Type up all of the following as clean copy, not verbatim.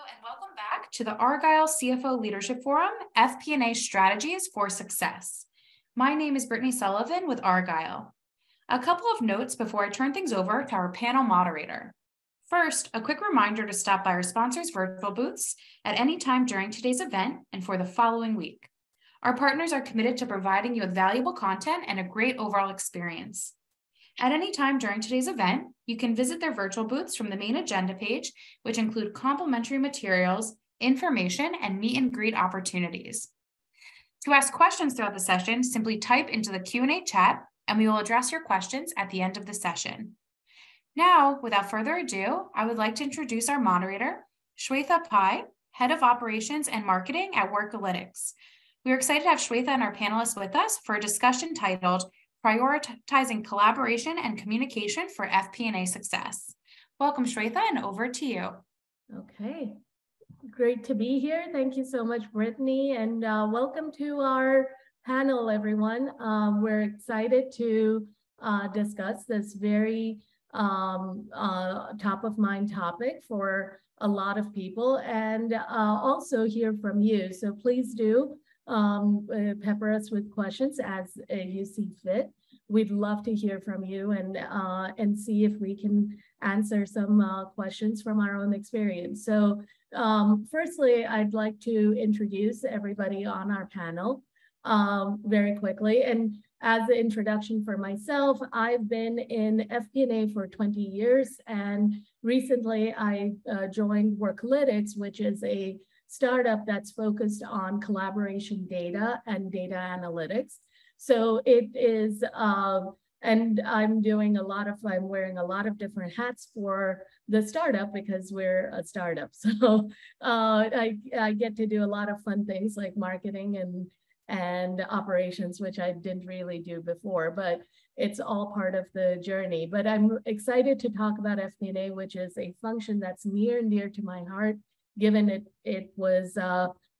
and welcome back to the Argyle CFO Leadership Forum, FP&A Strategies for Success. My name is Brittany Sullivan with Argyle. A couple of notes before I turn things over to our panel moderator. First, a quick reminder to stop by our sponsors' virtual booths at any time during today's event and for the following week. Our partners are committed to providing you with valuable content and a great overall experience. At any time during today's event, you can visit their virtual booths from the main agenda page, which include complimentary materials, information, and meet and greet opportunities. To ask questions throughout the session, simply type into the Q&A chat, and we will address your questions at the end of the session. Now, without further ado, I would like to introduce our moderator, Shweta Pai, Head of Operations and Marketing at Workalytics. We are excited to have Shweta and our panelists with us for a discussion titled Prioritizing Collaboration and Communication for FP&A Success. Welcome, Shweta, and over to you. Okay, great to be here. Thank you so much, Brittany, and welcome to our panel, everyone. We're excited to discuss this very top of mind topic for a lot of people and also hear from you. So please do pepper us with questions as you see fit. We'd love to hear from you and see if we can answer some questions from our own experience. So firstly, I'd like to introduce everybody on our panel very quickly. And as an introduction for myself, I've been in FP&A for 20 years, and recently I joined Workalytics, which is a startup that's focused on collaboration data and data analytics. So it is, and I'm wearing a lot of different hats for the startup because we're a startup. So I get to do a lot of fun things like marketing and operations, which I didn't really do before, but it's all part of the journey. But I'm excited to talk about FP&A, which is a function that's near and dear to my heart, given it was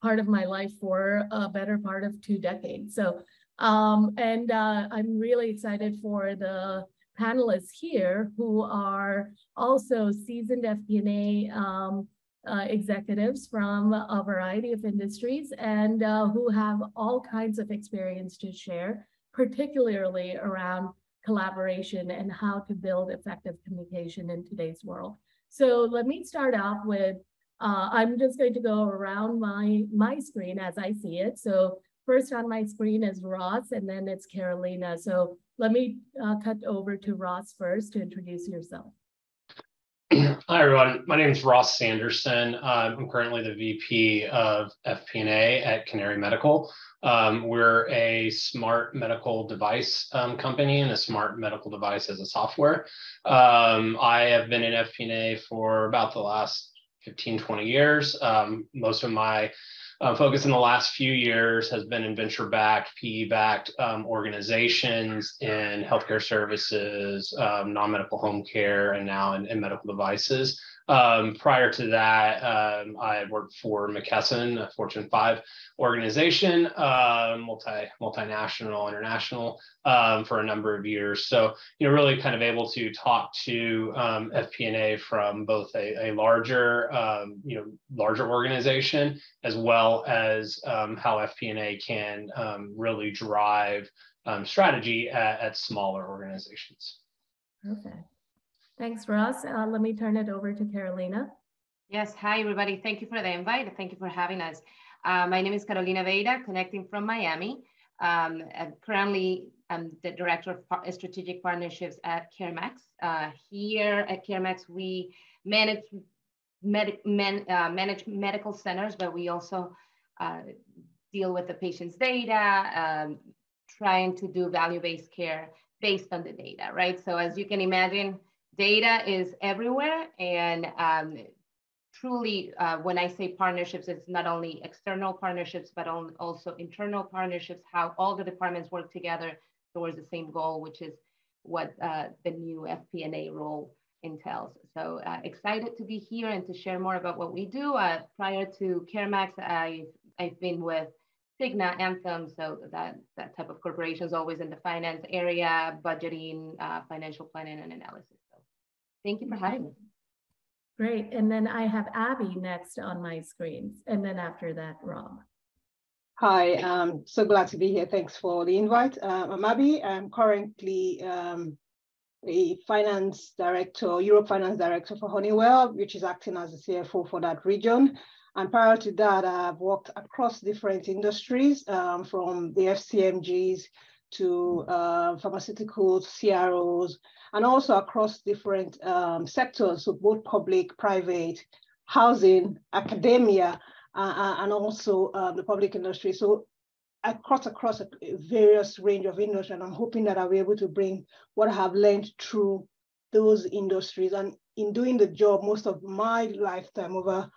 part of my life for a better part of 2 decades. So, I'm really excited for the panelists here who are also seasoned FP&A executives from a variety of industries and who have all kinds of experience to share, particularly around collaboration and how to build effective communication in today's world. So let me start off with I'm just going to go around my screen as I see it. So first on my screen is Ross, and then it's Carolina. So let me cut over to Ross first to introduce yourself. Hi, everyone. My name is Ross Sanderson. I'm currently the VP of FP&A at Canary Medical. We're a smart medical device company and a smart medical device as a software. I have been in FP&A for about the last 15, 20 years. Most of my focus in the last few years has been in venture-backed, PE-backed organizations in healthcare services, non-medical home care, and now in medical devices. Prior to that, I had worked for McKesson, a Fortune 5 organization, multinational, international, for a number of years. So, really kind of able to talk to FP&A from both a larger, larger organization, as well as how FP&A can really drive strategy at smaller organizations. Okay. Thanks, Ross. Let me turn it over to Carolina. Yes, hi, everybody. Thank you for the invite. Thank you for having us. My name is Carolina Veira, connecting from Miami. Currently, I'm the Director of Strategic Partnerships at CareMax. Here at CareMax, we manage medical centers, but we also deal with the patient's data, trying to do value-based care based on the data, right? So as you can imagine, data is everywhere, and truly, when I say partnerships, it's not only external partnerships, but also internal partnerships, how all the departments work together towards the same goal, which is what the new FP&A role entails. So excited to be here and to share more about what we do. Prior to CareMax, I've been with Cigna, Anthem, so that type of corporations, always in the finance area, budgeting, financial planning, and analysis. So thank you for having me. Great. And then I have Abby next on my screen. And then after that, Rob. Hi, I'm so glad to be here. Thanks for the invite. I'm Abby. I'm currently a finance director, Europe finance director for Honeywell, which is acting as the CFO for that region. And prior to that, I've worked across different industries, from the FCMGs to pharmaceuticals, CROs, and also across different sectors, so both public, private, housing, academia, and also the public industry. So I cut across a various range of industry, and I'm hoping that I'll be able to bring what I have learned through those industries. And in doing the job, most of my lifetime, over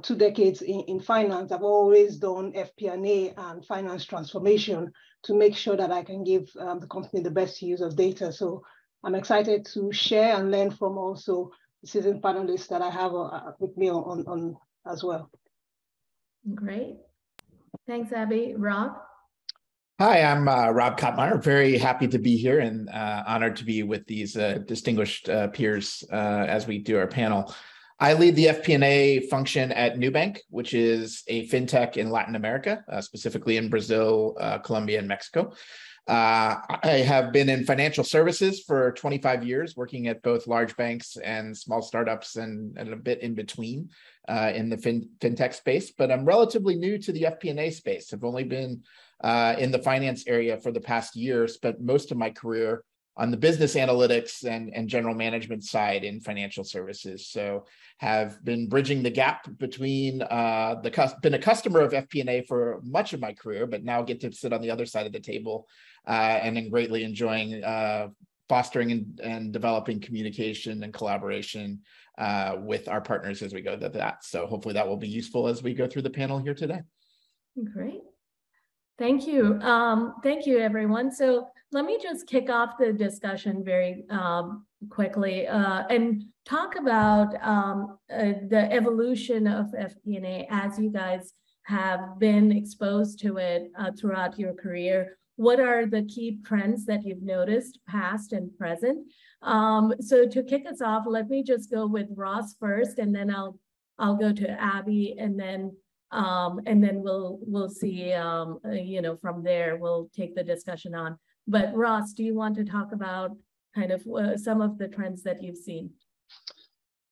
2 decades in finance, I've always done FP&A and finance transformation to make sure that I can give the company the best use of data. So I'm excited to share and learn from also the seasoned panelists that I have with me on as well. Great. Thanks, Abby. Rob? Hi, I'm Rob Kottmeyer. Very happy to be here and honored to be with these distinguished peers as we do our panel. I lead the FP&A function at Nubank, which is a fintech in Latin America, specifically in Brazil, Colombia, and Mexico. I have been in financial services for 25 years, working at both large banks and small startups and a bit in between in the fintech space. But I'm relatively new to the FP&A space. I've only been in the finance area for the past year, spent most of my career on the business analytics and general management side in financial services. So have been bridging the gap between been a customer of FP&A for much of my career, but now get to sit on the other side of the table and am greatly enjoying fostering and developing communication and collaboration with our partners as we go to that. So hopefully that will be useful as we go through the panel here today. Great. Thank you. Thank you, everyone. So let me just kick off the discussion very quickly and talk about the evolution of FP&A as you guys have been exposed to it throughout your career. What are the key trends that you've noticed, past and present? So to kick us off, let me just go with Ross first, and then I'll go to Abby, and then we'll see, you know, from there, we'll take the discussion on. But Ross, do you want to talk about kind of some of the trends that you've seen?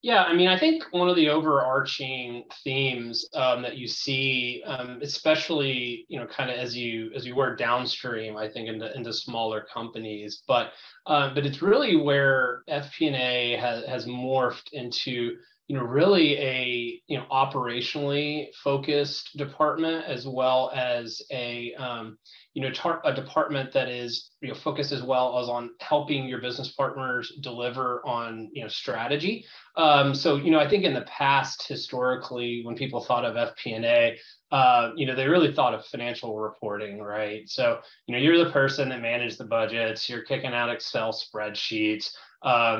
Yeah, I mean, I think one of the overarching themes that you see, especially, you know, kind of as you work downstream, I think into smaller companies, but it's really where FP&A has morphed into, you know, really a, you know, operationally focused department, as well as a, you know, a department that is, you know, focused as well as on helping your business partners deliver on, you know, strategy. So, you know, I think in the past, historically, when people thought of FP&A, you know, they really thought of financial reporting, right? So, you know, you're the person that managed the budgets, you're kicking out Excel spreadsheets,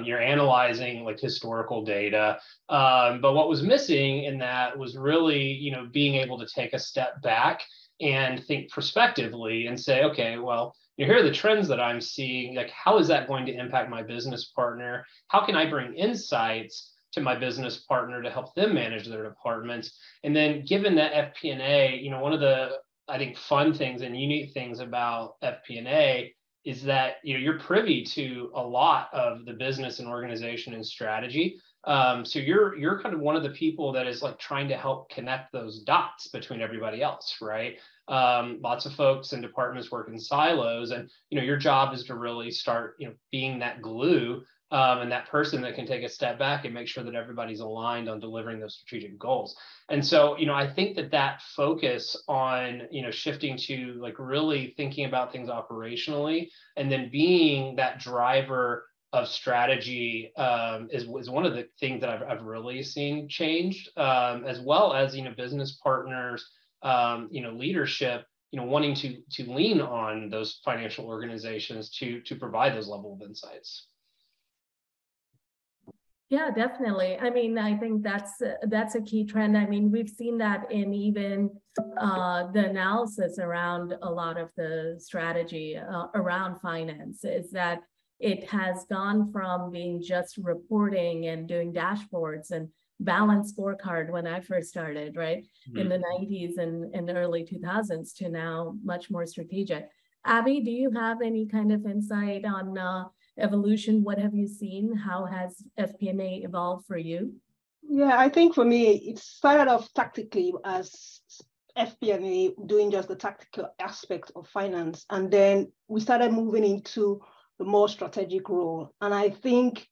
you're analyzing like historical data. But what was missing in that was really, you know, being able to take a step back and think prospectively and say, okay, well, you know, here are the trends that I'm seeing. Like, how is that going to impact my business partner? How can I bring insights to my business partner to help them manage their departments? And then given that FP&A, you know, one of the, I think, fun things and unique things about FP&A is that, you know, you're privy to a lot of the business and organization and strategy. So you're kind of one of the people that is like trying to help connect those dots between everybody else, right? Lots of folks and departments work in silos, and, you know, your job is to really start, you know, being that glue and that person that can take a step back and make sure that everybody's aligned on delivering those strategic goals. And so, you know, I think that focus on, you know, shifting to like really thinking about things operationally and then being that driver of strategy is one of the things that I've really seen changed, as well as, you know, business partners, you know, leadership, you know, wanting to lean on those financial organizations to provide those level of insights. Yeah, definitely. I mean, I think that's a key trend. I mean, we've seen that in even the analysis around a lot of the strategy around finance, is that it has gone from being just reporting and doing dashboards and balanced scorecard when I first started, right? In the 90s and early 2000s to now much more strategic. Abby, do you have any kind of insight on evolution? What have you seen? How has FP&A evolved for you? Yeah, I think for me, it started off tactically as FP&A doing just the tactical aspect of finance. And then we started moving into the more strategic role. And I think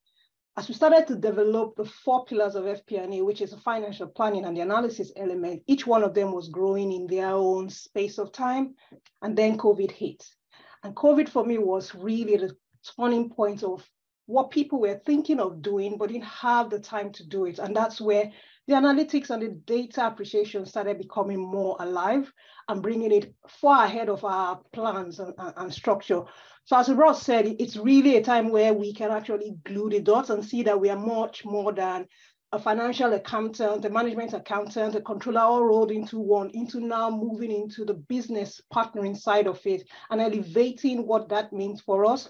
as we started to develop the 4 pillars of FP&A, which is the financial planning and the analysis element, each one of them was growing in their own space of time. And then COVID hit. And COVID for me was really the turning point of what people were thinking of doing, but didn't have the time to do it. And that's where the analytics and the data appreciation started becoming more alive and bringing it far ahead of our plans and structure. So as Ross said, it's really a time where we can actually glue the dots and see that we are much more than a financial accountant, a management accountant, a controller, all rolled into one, into now moving into the business partnering side of it and elevating what that means for us.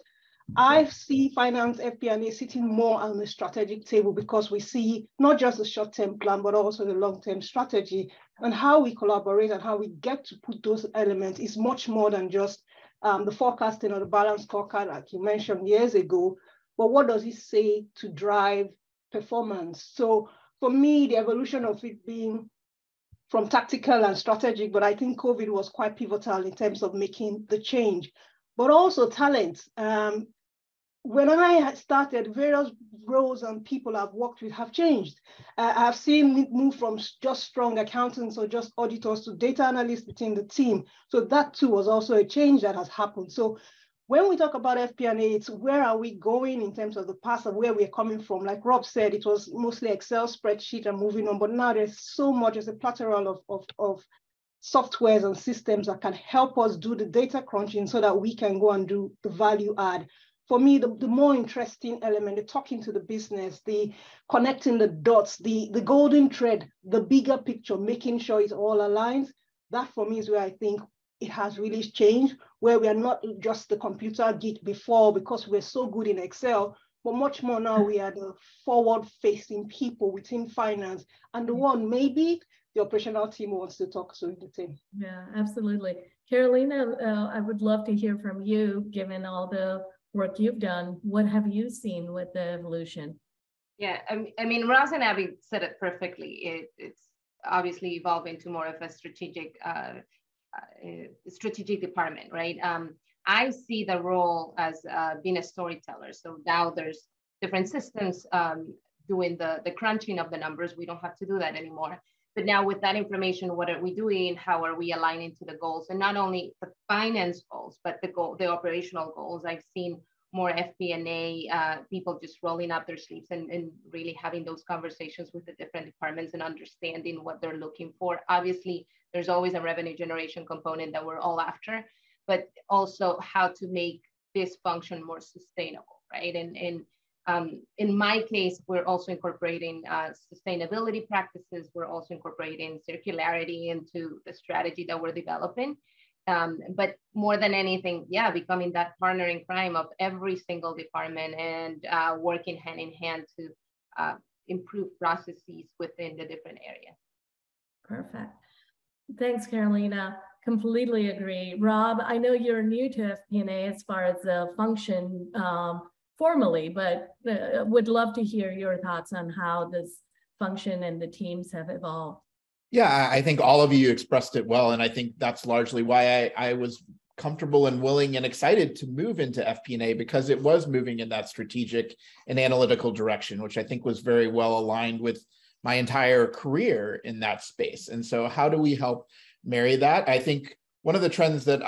I see finance FP&A sitting more on the strategic table because we see not just the short-term plan, but also the long-term strategy and how we collaborate and how we get to put those elements is much more than just the forecasting or the balance scorecard, like you mentioned years ago, but what does it say to drive performance? So for me, the evolution of it being from tactical and strategic, but I think COVID was quite pivotal in terms of making the change, but also talent. When I started, various roles and people I've worked with have changed. I've seen it move from just strong accountants or just auditors to data analysts within the team. So that too was also a change that has happened. So when we talk about FP&A, it's where are we going in terms of the past and where we're coming from. Like Rob said, it was mostly Excel spreadsheet and moving on, but now there's so much, there's a plethora of softwares and systems that can help us do the data crunching so that we can go and do the value add. For me, the more interesting element, the talking to the business, the connecting the dots, the golden thread, the bigger picture, making sure it all aligns, that for me is where I think it has really changed, where we are not just the computer geek before because we're so good in Excel, but much more now we are the forward-facing people within finance and the one maybe the operational team wants to talk to the team. Yeah, absolutely. Carolina, I would love to hear from you, given all the work you've done. What have you seen with the evolution? Yeah, I mean, Ross and Abby said it perfectly. It's obviously evolving to more of a strategic department, right? I see the role as being a storyteller. So now there's different systems doing the crunching of the numbers. We don't have to do that anymore. But now with that information, what are we doing? How are we aligning to the goals? And not only the finance goals, but the operational goals. I've seen more FP&A people just rolling up their sleeves and really having those conversations with the different departments and understanding what they're looking for. Obviously, there's always a revenue generation component that we're all after, but also how to make this function more sustainable, right? And in my case, we're also incorporating sustainability practices. We're also incorporating circularity into the strategy that we're developing. But more than anything, yeah, becoming that partner in crime of every single department and working hand in hand to improve processes within the different areas. Perfect. Thanks, Carolina. Completely agree. Rob, I know you're new to FP&A as far as the function formally, but would love to hear your thoughts on how this function and the teams have evolved. Yeah, I think all of you expressed it well, and I think that's largely why I was comfortable and willing and excited to move into FP&A, because it was moving in that strategic and analytical direction, which I think was very well aligned with my entire career in that space. And so how do we help marry that? I think one of the trends that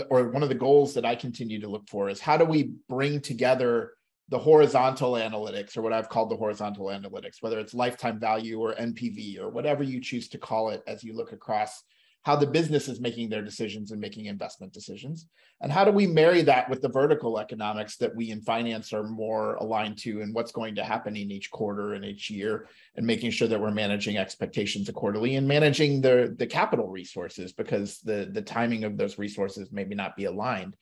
or one of the goals that I continue to look for is how do we bring together the horizontal analytics, or what I've called the horizontal analytics, whether it's lifetime value or NPV or whatever you choose to call it, as you look across how the business is making their decisions and making investment decisions. And how do we marry that with the vertical economics that we in finance are more aligned to, and what's going to happen in each quarter and each year, and making sure that we're managing expectations accordingly and managing the capital resources, because the timing of those resources maybe not be aligned.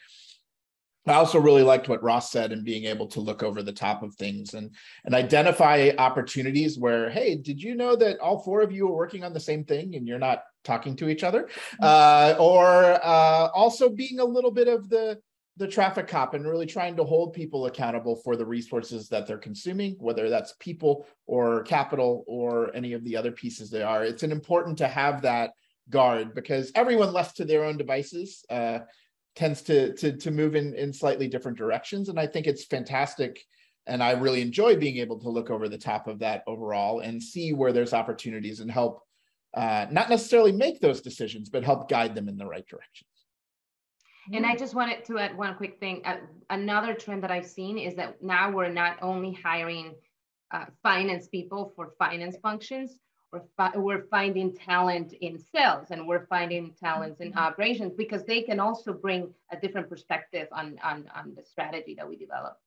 I also really liked what Ross said and being able to look over the top of things and identify opportunities where, hey, did you know that all four of you are working on the same thing and you're not talking to each other? Or also being a little bit of the traffic cop and really trying to hold people accountable for the resources that they're consuming, whether that's people or capital or any of the other pieces they are. It's important to have that guard because everyone left to their own devices tends to move in slightly different directions. And I think it's fantastic. And I really enjoy being able to look over the top of that overall and see where there's opportunities and help not necessarily make those decisions, but help guide them in the right directions. And I just wanted to add one quick thing. Another trend that I've seen is that now we're not only hiring finance people for finance functions, we're finding talent in sales and we're finding talents in operations because they can also bring a different perspective on the strategy that we develop.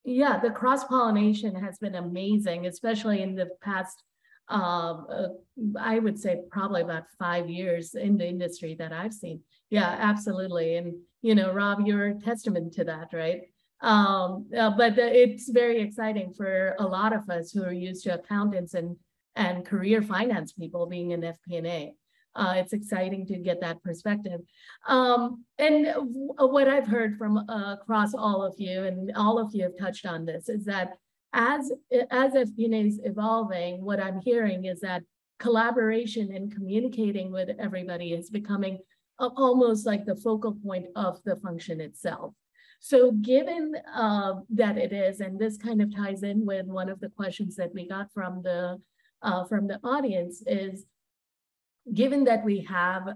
Yeah, the cross-pollination has been amazing, especially in the past, I would say probably about 5 years in the industry that I've seen. Yeah, absolutely. And, you know, Rob, you're a testament to that, right? But it's very exciting for a lot of us who are used to accountants and career finance people being in FP&A. It's exciting to get that perspective. And what I've heard from across all of you, and all of you have touched on this, is that as FP&A is evolving, what I'm hearing is that collaboration and communicating with everybody is becoming almost like the focal point of the function itself. So given that it is, and this kind of ties in with one of the questions that we got from the audience, is given that we have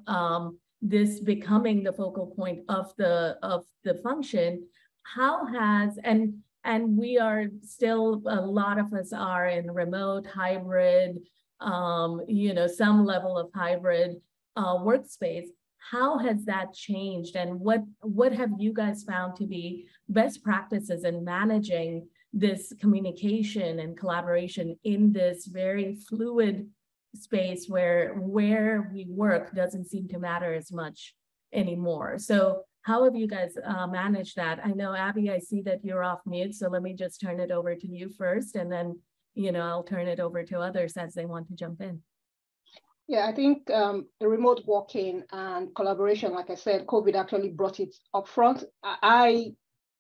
this becoming the focal point of the function, how has, and we are still, a lot of us are in remote, hybrid, you know, some level of hybrid workspace. How has that changed, and what have you guys found to be best practices in managing this communication and collaboration in this very fluid space where we work doesn't seem to matter as much anymore? So how have you guys managed that? I know, Abby, I see that you're off mute, so let me just turn it over to you first, and then, you know, I'll turn it over to others as they want to jump in. Yeah, I think the remote working and collaboration, like I said, COVID actually brought it up front. In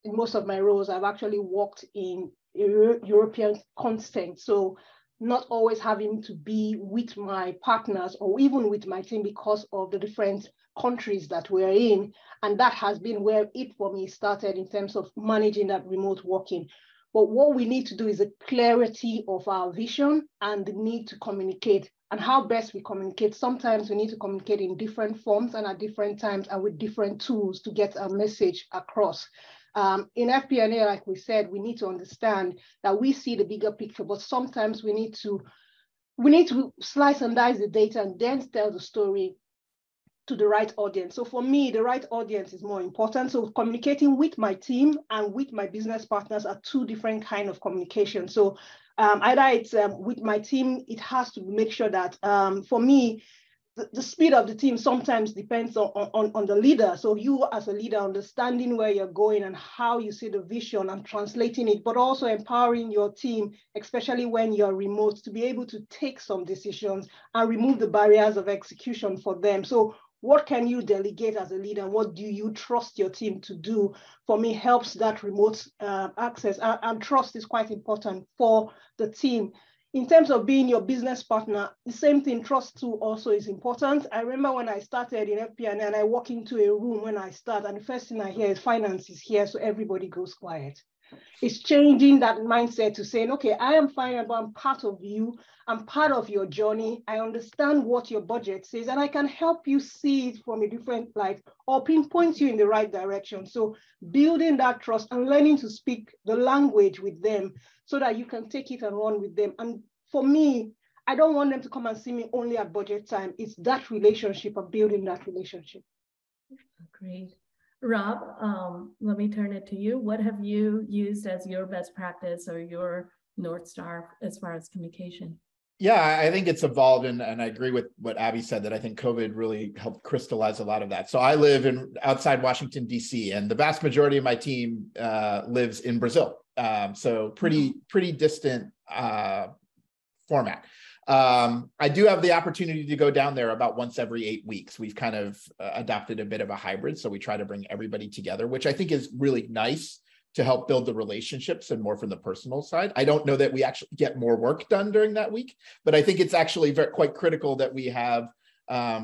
most of my roles, I've actually worked in European context. So not always having to be with my partners or even with my team because of the different countries that we're in. And that has been where it for me started in terms of managing that remote working. But what we need to do is a clarity of our vision and the need to communicate and how best we communicate. Sometimes we need to communicate in different forms and at different times and with different tools to get our message across. In FP&A, like we said, we need to understand that we see the bigger picture, but sometimes we need to slice and dice the data and then tell the story to the right audience. So for me, the right audience is more important. So communicating with my team and with my business partners are two different kinds of communication. So either it's with my team, it has to make sure that for me, the speed of the team sometimes depends on the leader. So you as a leader understanding where you're going and how you see the vision and translating it, but also empowering your team, especially when you're remote, to be able to take some decisions and remove the barriers of execution for them. So what can you delegate as a leader? What do you trust your team to do? For me, helps that remote access. And trust is quite important for the team. In terms of being your business partner, the same thing, trust too also is important. I remember when I started in FP&A and I walk into a room when I start and the first thing I hear is finance is here, so everybody goes quiet. It's changing that mindset to saying, okay, I am fine, but I'm part of you. I'm part of your journey. I understand what your budget says, and I can help you see it from a different light or pinpoint you in the right direction. So building that trust and learning to speak the language with them so that you can take it and run with them. And for me, I don't want them to come and see me only at budget time. It's that relationship of building that relationship. Great. Rob, let me turn it to you. What have you used as your best practice or your North Star as far as communication? Yeah, I think it's evolved, and I agree with what Abby said, that I think COVID really helped crystallize a lot of that. So I live outside Washington, D.C., and the vast majority of my team lives in Brazil. So pretty distant format. I do have the opportunity to go down there about once every 8 weeks. We've kind of adopted a bit of a hybrid, so we try to bring everybody together, which I think is really nice to help build the relationships and more from the personal side. I don't know that we actually get more work done during that week, but I think it's actually quite critical that we have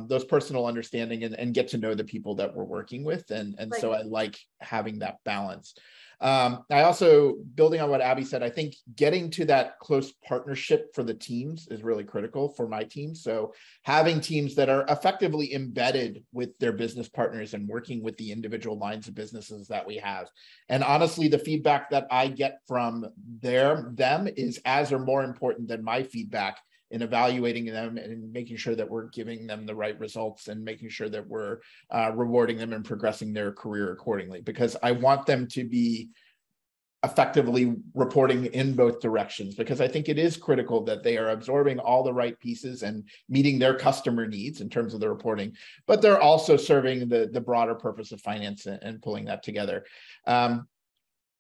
those personal understanding and get to know the people that we're working with. And Right. So I like having that balance. I also, building on what Abby said, I think getting to that close partnership for the teams is really critical for my team. So having teams that are effectively embedded with their business partners and working with the individual lines of businesses that we have. And honestly, the feedback that I get from them is as or more important than my feedback in evaluating them and making sure that we're giving them the right results and making sure that we're rewarding them and progressing their career accordingly, because I want them to be effectively reporting in both directions, because I think it is critical that they are absorbing all the right pieces and meeting their customer needs in terms of the reporting, but they're also serving the broader purpose of finance and pulling that together.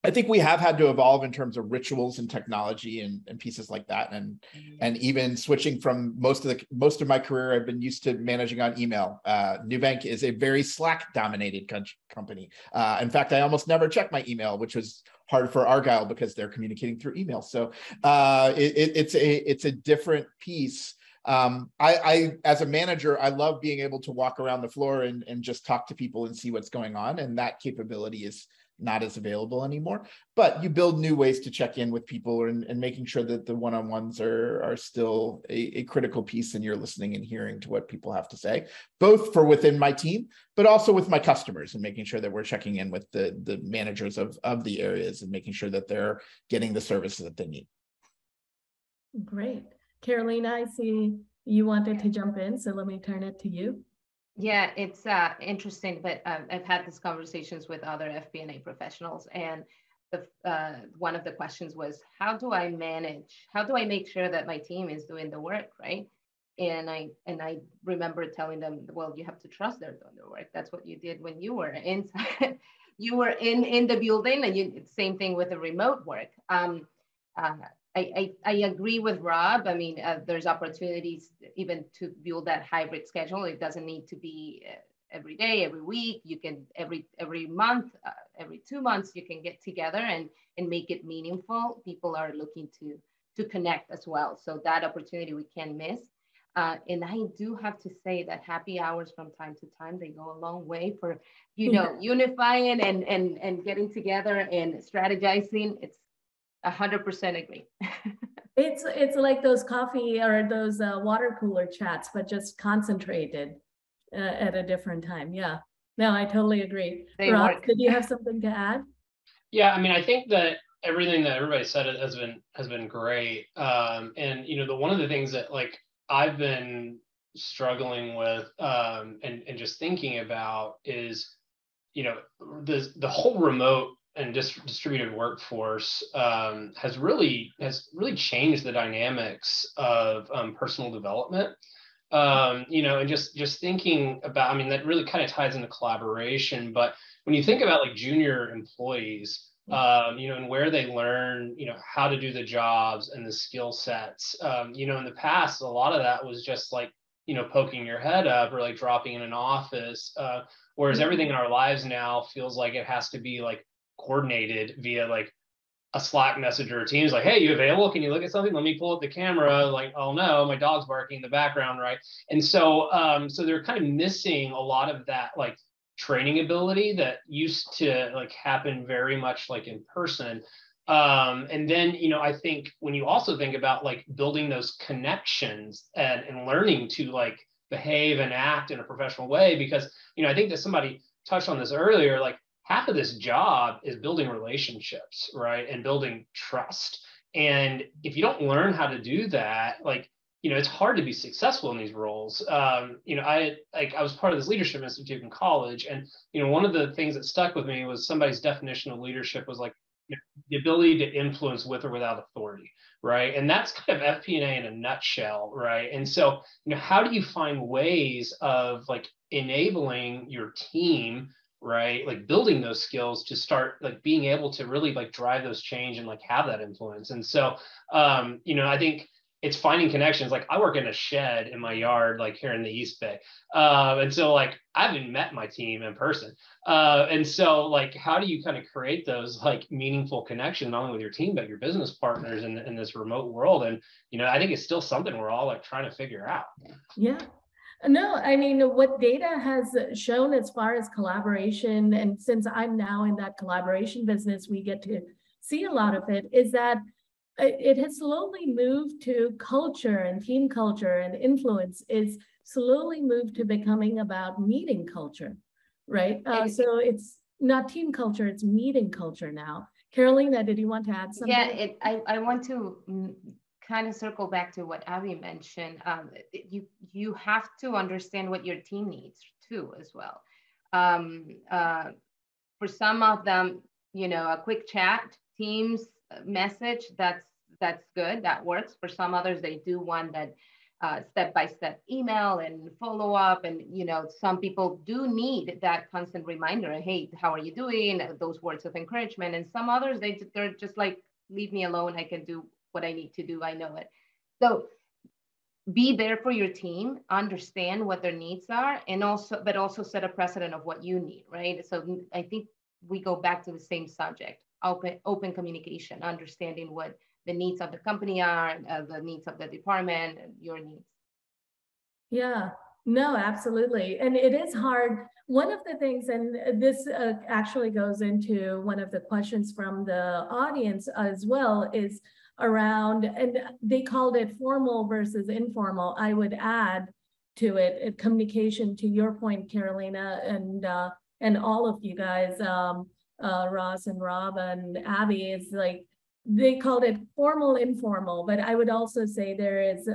I think we have had to evolve in terms of rituals and technology and pieces like that, and even switching from most of my career, I've been used to managing on email. Nubank is a very Slack-dominated company. In fact, I almost never check my email, which was hard for Argyle because they're communicating through email. So it's a different piece. I as a manager, I love being able to walk around the floor and just talk to people and see what's going on, and that capability is not as available anymore. But you build new ways to check in with people and making sure that the one-on-ones are still a critical piece, and you're listening and hearing to what people have to say, both for within my team, but also with my customers, and making sure that we're checking in with the managers of the areas and making sure that they're getting the services that they need. Great. Carolina, I see you wanted to jump in, so let me turn it to you. Yeah, it's interesting, but I've had these conversations with other FP&A professionals, and one of the questions was, how do I make sure that my team is doing the work, right? And I remember telling them, well, you have to trust they're doing their work. That's what you did when you were inside, you were in the building, and same thing with the remote work. I agree with Rob. I mean, there's opportunities even to build that hybrid schedule. It doesn't need to be every day, every week. You can every month, every 2 months, you can get together and make it meaningful. People are looking to connect as well. So that opportunity we can't miss. And I do have to say that happy hours from time to time, they go a long way for, unifying and getting together and strategizing. It's 100% agree. It's like those coffee or those water cooler chats, but just concentrated at a different time. Yeah, no, I totally agree. Rob, did you have something to add? Yeah, I mean, I think that everything that everybody said has been great. And one of the things that I've been struggling with and just thinking about is, the whole remote and distributed workforce has really changed the dynamics of personal development. And just thinking about, I mean, that really kind of ties into collaboration. But when you think about junior employees, and where they learn, how to do the jobs and the skill sets, in the past, a lot of that was just poking your head up or dropping in an office. Whereas everything in our lives now feels like it has to be coordinated via a Slack message or Teams, hey, you available? Can you look at something? Let me pull up the camera. Oh no, my dog's barking in the background, right? And so they're kind of missing a lot of that training ability that used to happen very much in person. And then, I think when you also think about building those connections and learning to behave and act in a professional way, because, I think that somebody touched on this earlier, half of this job is building relationships, right? And building trust. And if you don't learn how to do that, it's hard to be successful in these roles. I was part of this leadership institute in college. And, one of the things that stuck with me was somebody's definition of leadership was the ability to influence with or without authority, right? And that's kind of FP&A in a nutshell, right? And so, how do you find ways of like enabling your team, right? Like building those skills to start like being able to really like drive those change and like have that influence. And so, I think it's finding connections. Like I work in a shed in my yard, like here in the East Bay. And so like I haven't met my team in person. And so like, how do you kind of create those like meaningful connections, not only with your team, but your business partners in this remote world? And, I think it's still something we're all like trying to figure out. Yeah. No, I mean, what data has shown as far as collaboration, and since I'm now in that collaboration business, we get to see a lot of it, is that it has slowly moved to culture and team culture, and influence is slowly moved to becoming about meeting culture, right? So it's not team culture, it's meeting culture now. Carolina, did you want to add something? Yeah, I want to kind of circle back to what Abby mentioned. You have to understand what your team needs too, as well. For some of them, a quick chat, Teams message, that's good, that works. For some others, they do want that step-by-step email and follow up. And, some people do need that constant reminder, hey, how are you doing? Those words of encouragement. And some others, they're just like, leave me alone. I can do what I need to do. I know it. So be there for your team, understand what their needs are, and also set a precedent of what you need, right? So I think we go back to the same subject, open communication, understanding what the needs of the company are, the needs of the department, your needs. Yeah, no, absolutely. And it is hard. One of the things, and this actually goes into one of the questions from the audience as well, is around, and they called it formal versus informal. I would add to it communication, to your point, Carolina, and all of you guys, Ross and Rob and Abby, is like, they called it formal, informal, but I would also say there is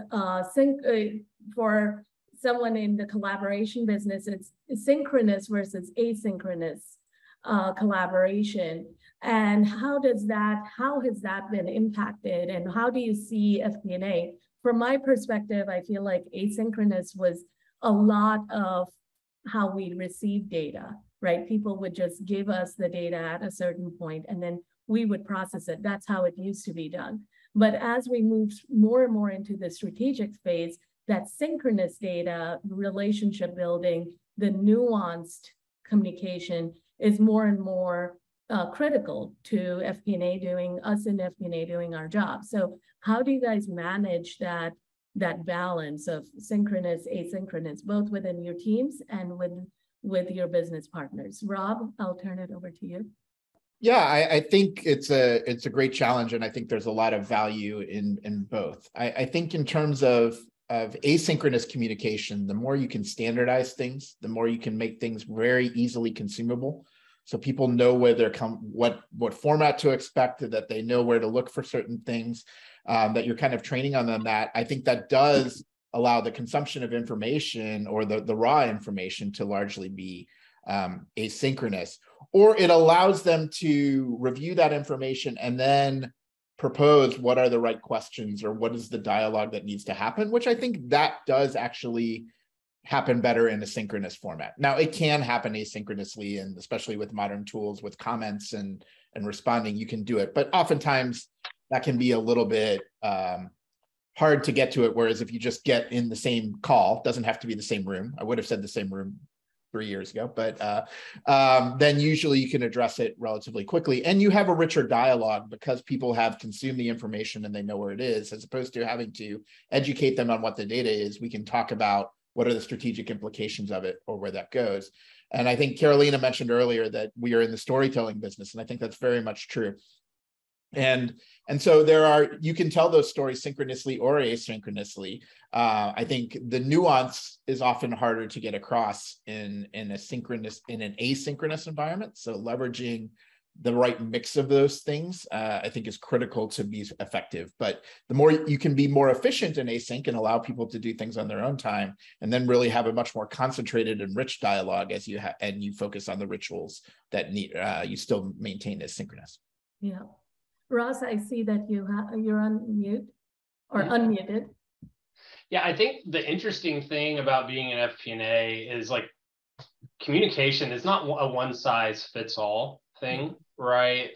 for someone in the collaboration business, it's synchronous versus asynchronous collaboration. And how has that been impacted? And how do you see FP&A? From my perspective, I feel like asynchronous was a lot of how we receive data, right? People would just give us the data at a certain point, and then we would process it. That's how it used to be done. But as we move more and more into the strategic phase, that synchronous data, relationship building, the nuanced communication is more and more critical to FP&A doing our job. So how do you guys manage that balance of synchronous, asynchronous, both within your teams and with your business partners? Rob, I'll turn it over to you. Yeah, I think it's a great challenge, and I think there's a lot of value in both. I think in terms of asynchronous communication, the more you can standardize things, the more you can make things very easily consumable. So people know where they're what format to expect, that they know where to look for certain things, that you're kind of training on them. That I think that does allow the consumption of information, or the raw information, to largely be asynchronous, or it allows them to review that information and then propose what are the right questions, or what is the dialogue that needs to happen, which I think that does actually happen better in a synchronous format. Now, it can happen asynchronously, and especially with modern tools with comments and responding, you can do it. But oftentimes that can be a little bit hard to get to it. Whereas if you just get in the same call, doesn't have to be the same room. I would have said the same room 3 years ago, but then usually you can address it relatively quickly, and you have a richer dialogue because people have consumed the information and they know where it is, as opposed to having to educate them on what the data is. We can talk about what are the strategic implications of it, or where that goes. And I think Carolina mentioned earlier that we are in the storytelling business, and I think that's very much true. And so you can tell those stories synchronously or asynchronously. I think the nuance is often harder to get across in an asynchronous environment. So leveraging the right mix of those things, I think, is critical to be effective. But the more you can be more efficient in async and allow people to do things on their own time, and then really have a much more concentrated and rich dialogue as you focus on the rituals that you still maintain as synchronous. Yeah. Ross, I see that you're on mute or unmuted. Yeah, I think the interesting thing about being an FP&A is like communication is not a one size fits all thing, right?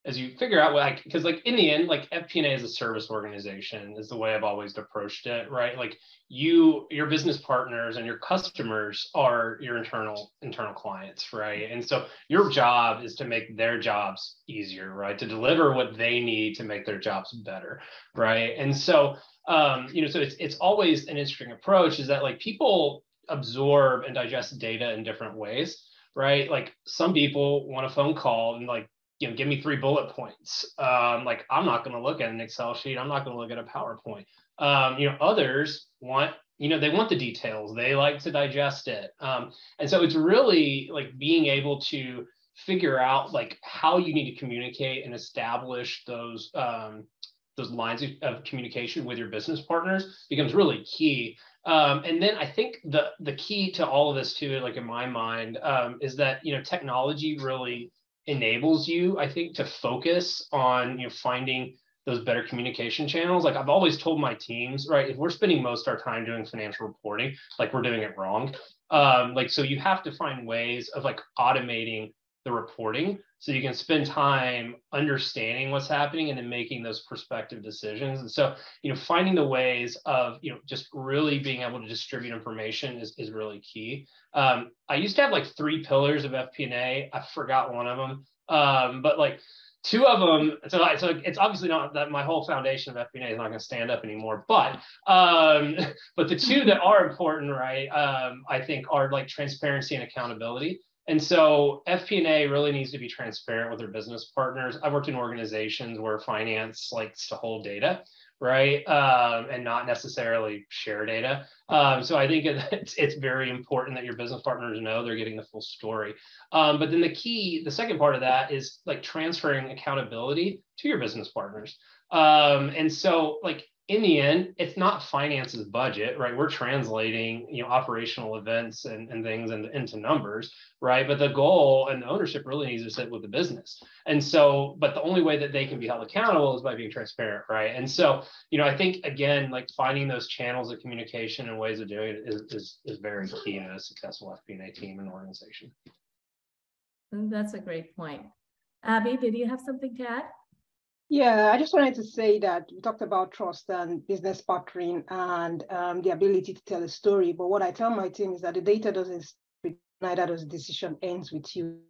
As you figure out what, because like in the end, like FP&A as a service organization is the way I've always approached it, right? Like your business partners and your customers are your internal clients, right? And so your job is to make their jobs easier, right? To deliver what they need to make their jobs better, right? And so so it's always an interesting approach, is that like people absorb and digest data in different ways, right? Like some people want a phone call and like, give me 3 bullet points. Like I'm not going to look at an Excel sheet. I'm not going to look at a PowerPoint. Others want, they want the details. They like to digest it. And so it's really like being able to figure out like how you need to communicate and establish those lines of communication with your business partners becomes really key. And then I think the key to all of this too, like in my mind, is that technology really enables you, I think, to focus on finding those better communication channels. Like I've always told my teams, right, if we're spending most of our time doing financial reporting, like we're doing it wrong. So you have to find ways of like automating the reporting so you can spend time understanding what's happening and then making those prospective decisions. And so, finding the ways of, just really being able to distribute information is really key. I used to have like 3 pillars of FP&A. I forgot one of them, but like 2 of them. So it's obviously not that my whole foundation of FP&A is not going to stand up anymore, but the 2 that are important, right, I think are like transparency and accountability. And so FP&A really needs to be transparent with their business partners. I've worked in organizations where finance likes to hold data, right? And not necessarily share data. So I think it's very important that your business partners know they're getting the full story. But then the second part of that is like transferring accountability to your business partners. And so like, in the end, it's not finance's budget, right? We're translating, operational events and things into numbers, right? But the goal and the ownership really needs to sit with the business. And so, but the only way that they can be held accountable is by being transparent, right? And so, I think again, like finding those channels of communication and ways of doing it is very key in a successful FP&A team and organization. That's a great point. Abby, did you have something to add? Yeah, I just wanted to say that we talked about trust and business partnering and the ability to tell a story. But what I tell my team is that the data doesn't speak, neither does the decision ends with you.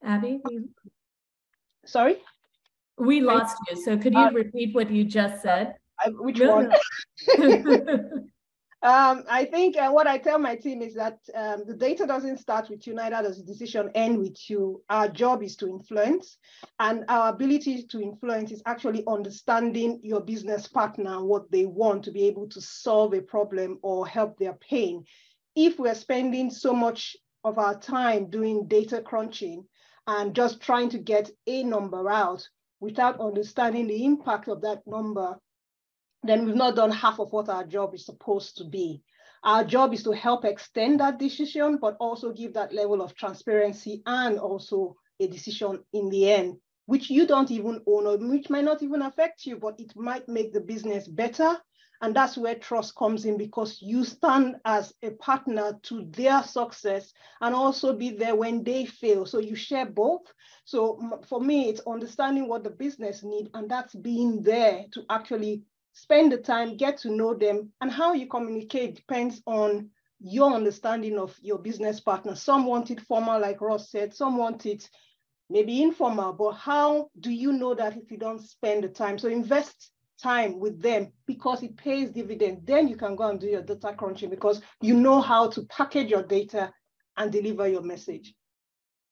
Abby, Sorry? We lost you. So could you repeat what you just said? Which one? No. I think what I tell my team is that the data doesn't start with you, neither does the decision end with you. Our job is to influence, and our ability to influence is actually understanding your business partner, what they want to be able to solve a problem or help their pain. If we're spending so much of our time doing data crunching and just trying to get a number out without understanding the impact of that number, then we've not done half of what our job is supposed to be. Our job is to help extend that decision, but also give that level of transparency and also a decision in the end, which you don't even own or which might not even affect you, but it might make the business better. And that's where trust comes in, because you stand as a partner to their success and also be there when they fail. So you share both. So for me, it's understanding what the business needs, and that's being there to actually spend the time, get to know them, and how you communicate depends on your understanding of your business partner. Some want it formal, like Ross said, some want it maybe informal, but how do you know that if you don't spend the time? So invest time with them because it pays dividends. Then you can go and do your data crunching because you know how to package your data and deliver your message.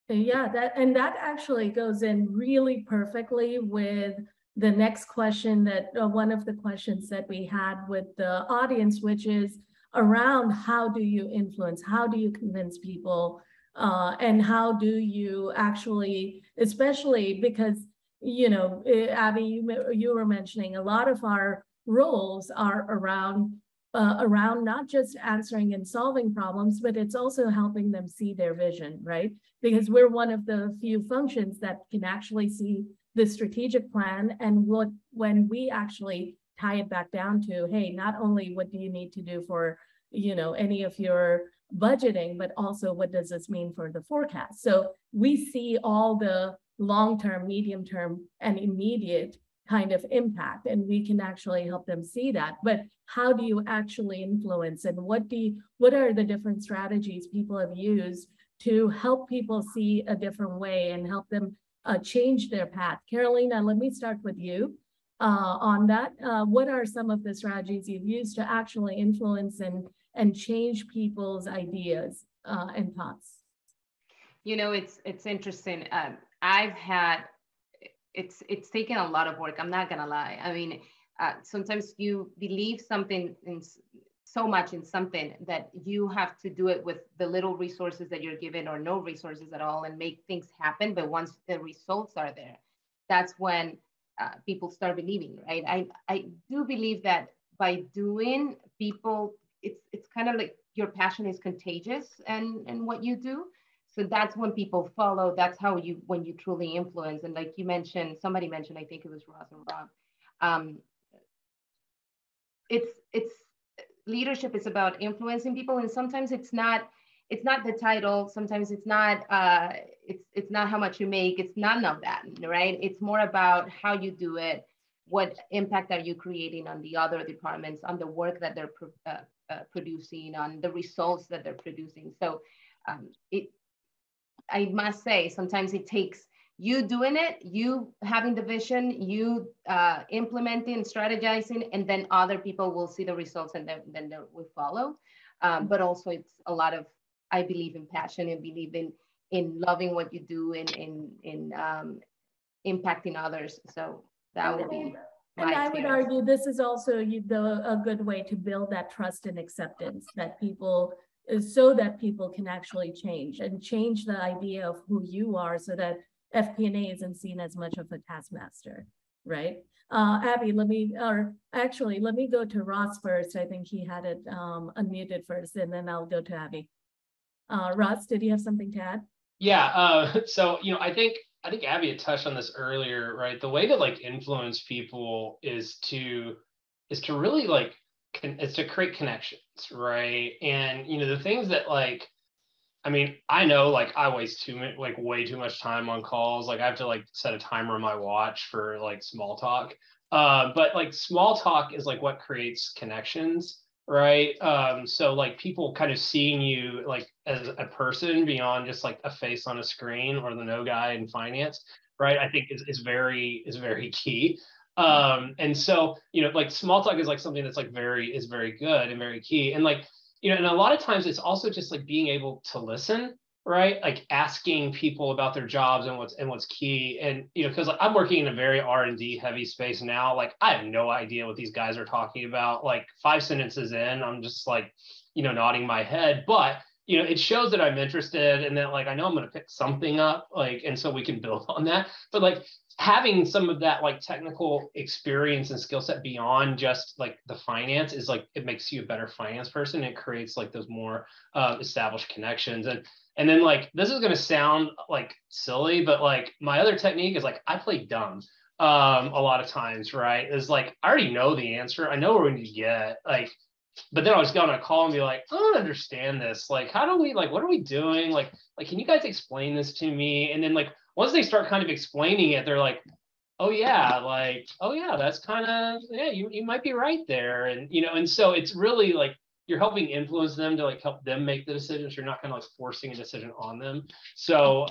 Yeah, that actually goes in really perfectly with the next question that one of the questions that we had with the audience, which is around how do you influence, how do you convince people, and how do you actually, especially because, Abby, you were mentioning a lot of our roles are around around not just answering and solving problems, but it's also helping them see their vision, right? Because we're one of the few functions that can actually see the strategic plan, and when we actually tie it back down to, hey, not only what do you need to do for, you know, any of your budgeting, but also what does this mean for the forecast? So we see all the long-term, medium-term, and immediate kind of impact, and we can actually help them see that. But how do you actually influence, and what are the different strategies people have used to help people see a different way and help them change their path? Carolina, let me start with you on that. What are some of the strategies you've used to actually influence and change people's ideas and thoughts? You know, it's interesting. I've had, it's taken a lot of work. I'm not gonna lie. I mean, sometimes you believe something so much in something that you have to do it with the little resources that you're given or no resources at all and make things happen. But once the results are there, that's when people start believing, right? I do believe that by doing, people, it's kind of like your passion is contagious and what you do. So that's when people follow. That's how when you truly influence. And like you mentioned, somebody mentioned, I think it was Ross or Rob. It's leadership is about influencing people, and sometimes it's not the title. Sometimes it's not how much you make. It's none of that, right? It's more about how you do it. What impact are you creating on the other departments, on the work that they're producing, on the results that they're producing. So I must say, sometimes it takes you doing it, you having the vision, you implementing, strategizing, and then other people will see the results and then they will follow. But also it's a lot of, I believe in passion and believe in loving what you do and in impacting others. So that would be and I would argue this is also a good way to build that trust and acceptance that people, so that people can actually change the idea of who you are, so that FP&A isn't seen as much of a taskmaster, right? Abby, let me go to Ross first. I think he had it unmuted first, and then I'll go to Abby. Ross, did you have something to add? Yeah, so, you know, I think Abby had touched on this earlier, right? The way to like influence people is to really like, is to create connections, right? And, you know, the things that like, I mean, I know like I waste way too much time on calls. Like I have to like set a timer on my watch for like small talk. But like small talk is like what creates connections, right? So like people kind of seeing you like as a person beyond just like a face on a screen or the no guy in finance, right? I think is very key. And so, you know, like small talk is like something that's like very good and very key. And like, you know, and a lot of times it's also just like being able to listen, right? Like asking people about their jobs and what's key. And, you know, because like, I'm working in a very R&D heavy space now. Like I have no idea what these guys are talking about. Like 5 sentences in, I'm just like, you know, nodding my head. But, you know, it shows that I'm interested and that like I know I'm going to pick something up, like, and so we can build on that. But like having some of that like technical experience and skill set beyond just like the finance is like, it makes you a better finance person. It creates like those more established connections. And then like, this is going to sound like silly, but like my other technique is like, I play dumb a lot of times, right? Is like, I already know the answer. I know where we need to get, like, but then I was going to call and be like, I don't understand this. Like, how do we, like, what are we doing? Like, can you guys explain this to me? And then like, once they start kind of explaining it, they're like, oh yeah, that's kind of, yeah, you might be right there. And, you know, and so it's really like, you're helping influence them to like help them make the decisions. You're not kind of like forcing a decision on them. So,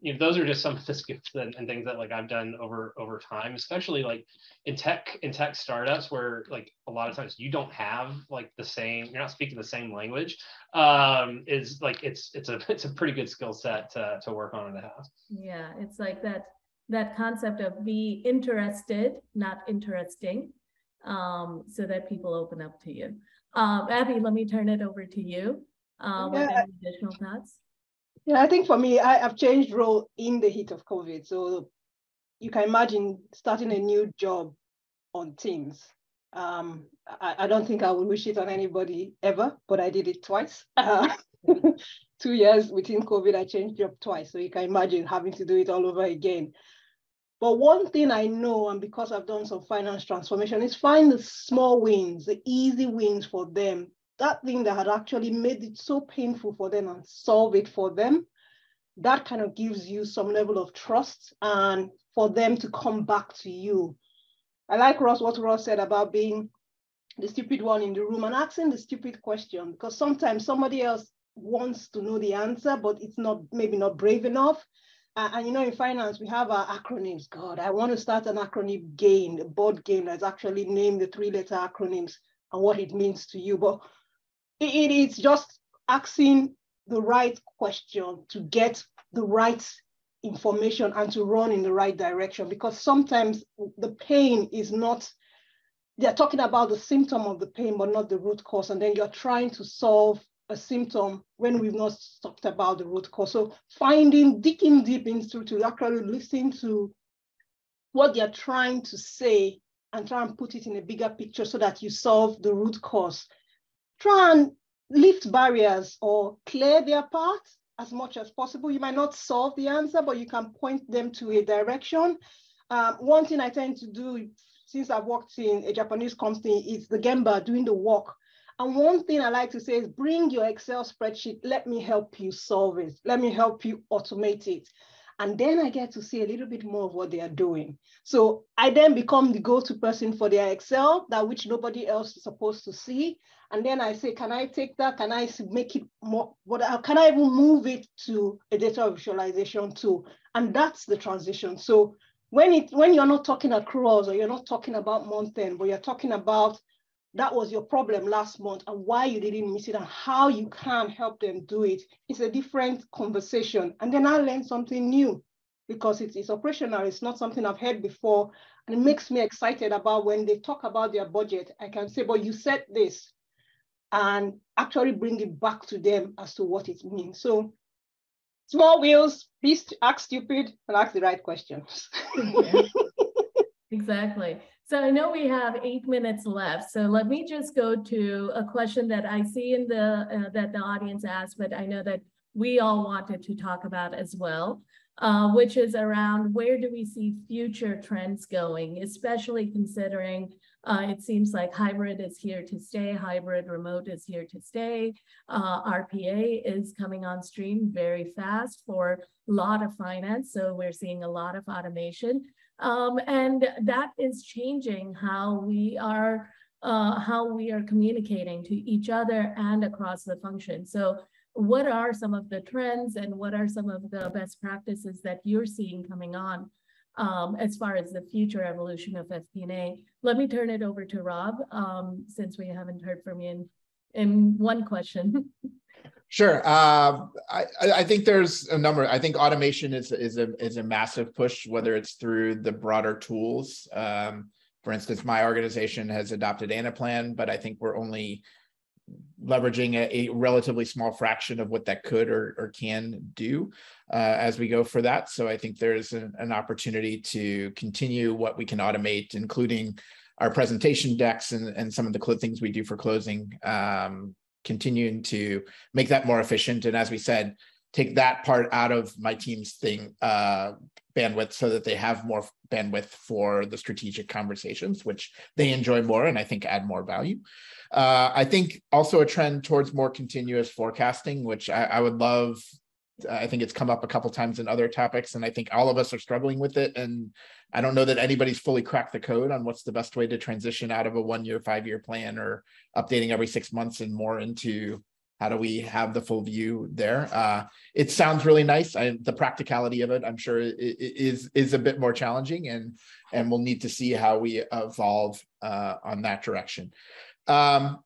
you know, those are just some of the skills and things that like I've done over time, especially like in tech startups where like a lot of times you don't have like you're not speaking the same language. Is like, it's a pretty good skill set to work on and to have. Yeah, it's like that concept of be interested, not interesting, so that people open up to you. Abby, let me turn it over to you with any additional thoughts. Yeah, I think for me, I've changed role in the heat of COVID. So you can imagine starting a new job on Teams. I don't think I would wish it on anybody ever, but I did it twice. 2 years within COVID, I changed job twice. So you can imagine having to do it all over again. But one thing I know, and because I've done some finance transformation, is find the small wins, the easy wins for them. That thing that had actually made it so painful for them, and solve it for them. That kind of gives you some level of trust and for them to come back to you. I like what Ross said about being the stupid one in the room and asking the stupid question, because sometimes somebody else wants to know the answer, but it's not, maybe not brave enough. And you know, in finance, we have our acronyms. God, I want to start an acronym game, a board game that's actually named the 3-letter acronyms and what it means to you. But it's just asking the right question to get the right information and to run in the right direction, because sometimes the pain is not, they're talking about the symptom of the pain, but not the root cause. And then you're trying to solve a symptom when we've not talked about the root cause. So digging deep into to actually listen to what they're trying to say and try and put it in a bigger picture so that you solve the root cause. Try and lift barriers or clear their path as much as possible. You might not solve the answer, but you can point them to a direction. One thing I tend to do, since I've worked in a Japanese company, is the Gemba, doing the work. And one thing I like to say is bring your Excel spreadsheet. Let me help you solve it. Let me help you automate it. And then I get to see a little bit more of what they are doing. So I then become the go-to person for their Excel, that which nobody else is supposed to see. And then I say, can I take that? Can I make it more? Can I even move it to a data visualization tool? And that's the transition. So when you're not talking accruals, or you're not talking about month end, but you're talking about that was your problem last month and why you didn't miss it and how you can help them do it, it's a different conversation. And then I learned something new because it's operational. It's not something I've heard before. And it makes me excited about when they talk about their budget, I can say, but you said this, and actually bring it back to them as to what it means. So small wheels, please act stupid and ask the right questions. Yeah. Exactly. So I know we have 8 minutes left. So let me just go to a question that I see in the that the audience asked, but I know that we all wanted to talk about as well, which is around where do we see future trends going, especially considering it seems like hybrid is here to stay, hybrid remote is here to stay. RPA is coming on stream very fast for a lot of finance. So we're seeing a lot of automation. And that is changing how we are communicating to each other and across the function. So what are some of the trends and what are some of the best practices that you're seeing coming on as far as the future evolution of FP&A? Let me turn it over to Rob, since we haven't heard from you in one question. Sure. I think there's a number. I think automation is a massive push, whether it's through the broader tools. For instance, my organization has adopted Anaplan, but I think we're only leveraging a relatively small fraction of what that could or can do as we go for that. So I think there's an opportunity to continue what we can automate, including our presentation decks and some of the things we do for closing, continuing to make that more efficient. And as we said, take that part out of my team's bandwidth so that they have more bandwidth for the strategic conversations, which they enjoy more and I think add more value. I think also a trend towards more continuous forecasting, which I would love. I think it's come up a couple times in other topics, and I think all of us are struggling with it. And I don't know that anybody's fully cracked the code on what's the best way to transition out of a 1-year, 5-year plan or updating every 6 months and more into how do we have the full view there. It sounds really nice. The practicality of it, I'm sure, is a bit more challenging, and we'll need to see how we evolve on that direction. And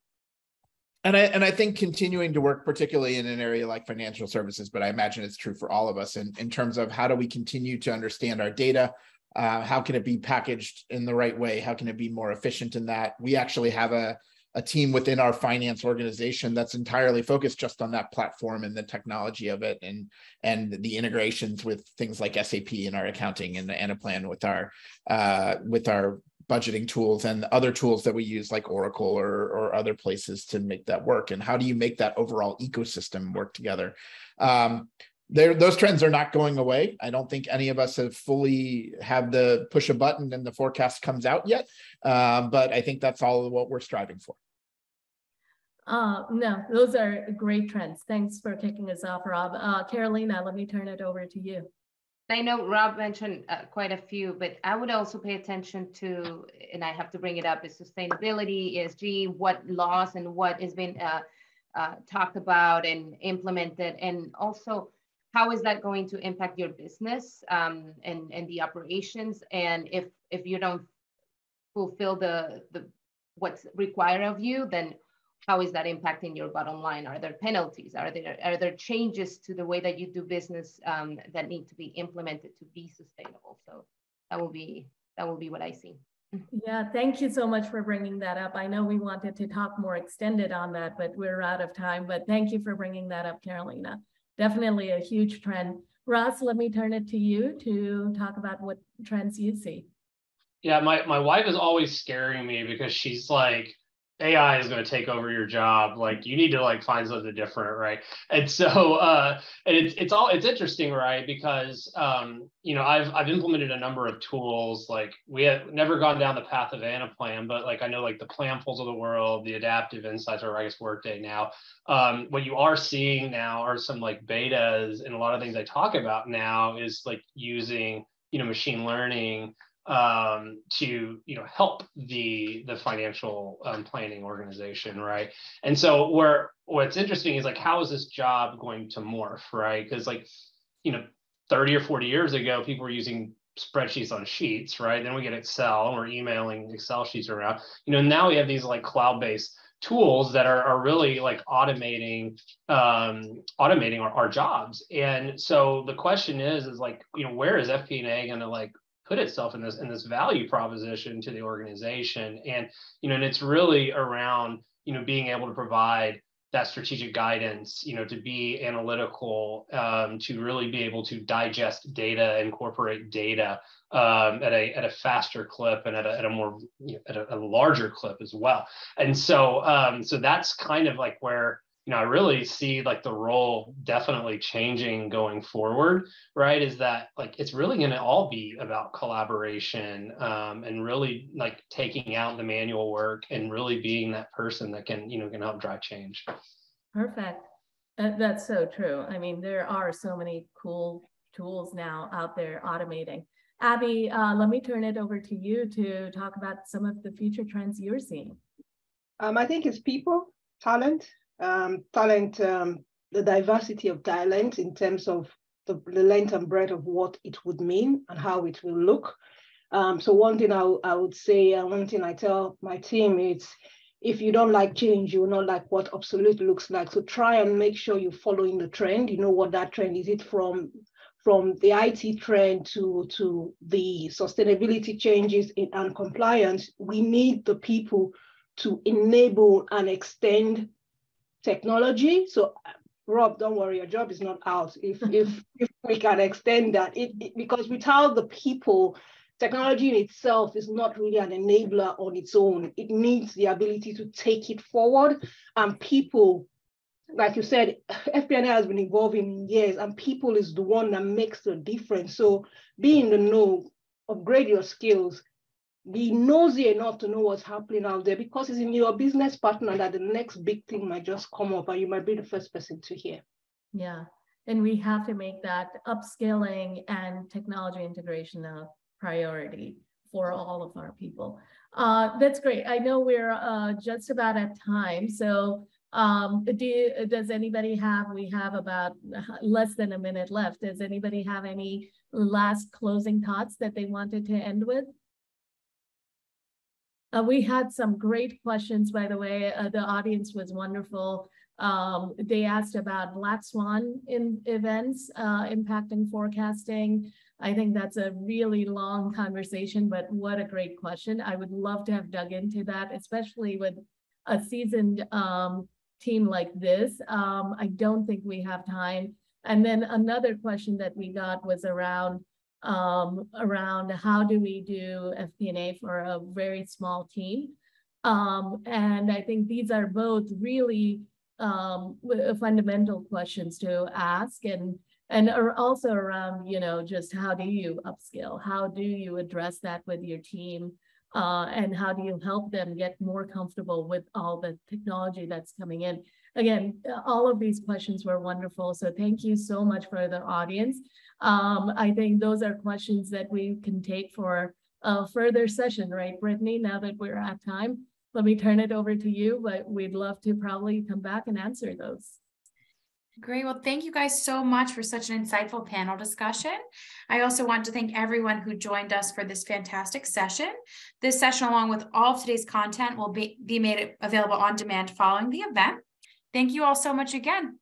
I think continuing to work, particularly in an area like financial services, but I imagine it's true for all of us in terms of how do we continue to understand our data? How can it be packaged in the right way? How can it be more efficient in that? We actually have a team within our finance organization that's entirely focused just on that platform and the technology of it and the integrations with things like SAP in our accounting and the Anaplan with our budgeting tools and other tools that we use like Oracle or other places to make that work? And how do you make that overall ecosystem work together? Those trends are not going away. I don't think any of us have fully had the push a button and the forecast comes out yet. But I think that's all what we're striving for. No, those are great trends. Thanks for kicking us off, Rob. Carolina, let me turn it over to you. I know Rob mentioned quite a few, but I would also pay attention to, and I have to bring it up, is sustainability, ESG, what laws and what has been talked about and implemented, and also how is that going to impact your business and the operations, and if you don't fulfill the what's required of you, then how is that impacting your bottom line? Are there penalties? Are there changes to the way that you do business that need to be implemented to be sustainable? So that will be what I see. Yeah, thank you so much for bringing that up. I know we wanted to talk more extended on that, but we're out of time. But thank you for bringing that up, Carolina. Definitely a huge trend. Ross, let me turn it to you to talk about what trends you see. Yeah, my wife is always scaring me because she's like, AI is going to take over your job. Like, you need to like find something different, right? And so, and it's interesting, right? Because you know, I've implemented a number of tools. Like, we have never gone down the path of Anaplan, but like I know like the Planfuls of the world, the Adaptive Insights, or I guess Workday now. What you are seeing now are some like betas, and a lot of things I talk about now is like using, you know, machine learning to, you know, help the financial planning organization, right? And so what's interesting is like, how is this job going to morph, right? Because like, you know, 30 or 40 years ago, people were using spreadsheets on sheets, right? Then we get Excel and we're emailing Excel sheets around. You know, now we have these like cloud-based tools that are really like automating our jobs. And so the question is like, you know, where is FP&A going to like put itself in this value proposition to the organization? And, you know, and it's really around, you know, being able to provide that strategic guidance, you know, to be analytical, to really be able to digest data, incorporate data at a faster clip and at a more, you know, at a larger clip as well. And so so that's kind of like where, you know, I really see like the role definitely changing going forward, right? Is that like, it's really going to all be about collaboration and really like taking out the manual work and really being that person that can, you know, can help drive change. Perfect. That's so true. I mean, there are so many cool tools now out there automating. Abby, let me turn it over to you to talk about some of the future trends you're seeing. I think it's people, talent, the diversity of talent in terms of the length and breadth of what it would mean and how it will look. So one thing I would say, one thing I tell my team is, if you don't like change, you will not like what obsolete looks like. So try and make sure you're following the trend. You know what that trend is. It from the IT trend to the sustainability changes and compliance. We need the people to enable and extend technology. So Rob, don't worry, your job is not out. If we can extend that, because without the people, technology in itself is not really an enabler on its own. It needs the ability to take it forward. And people, like you said, FP&A has been evolving in years, and people is the one that makes the difference. So be in the know, upgrade your skills, be nosy enough to know what's happening out there, because it's in your business partner that the next big thing might just come up and you might be the first person to hear. Yeah, and we have to make that upskilling and technology integration a priority for all of our people. That's great. I know we're just about at time. So does anybody have, we have about less than a minute left. Does anybody have any last closing thoughts that they wanted to end with? We had some great questions, by the way. The audience was wonderful. They asked about Black Swan events impacting forecasting. I think that's a really long conversation, but what a great question. I would love to have dug into that, especially with a seasoned team like this. I don't think we have time. And then another question that we got was around around how do we do FP&A for a very small team. And I think these are both really fundamental questions to ask, and are also around, just how do you upskill? How do you address that with your team? And how do you help them get more comfortable with all the technology that's coming in? Again, all of these questions were wonderful. So thank you so much for the audience. I think those are questions that we can take for a further session, right, Brittany? Now that we're at time, let me turn it over to you, but we'd love to probably come back and answer those. Great. Well, thank you guys so much for such an insightful panel discussion. I also want to thank everyone who joined us for this fantastic session. This session, along with all of today's content, will be made available on demand following the event. Thank you all so much again.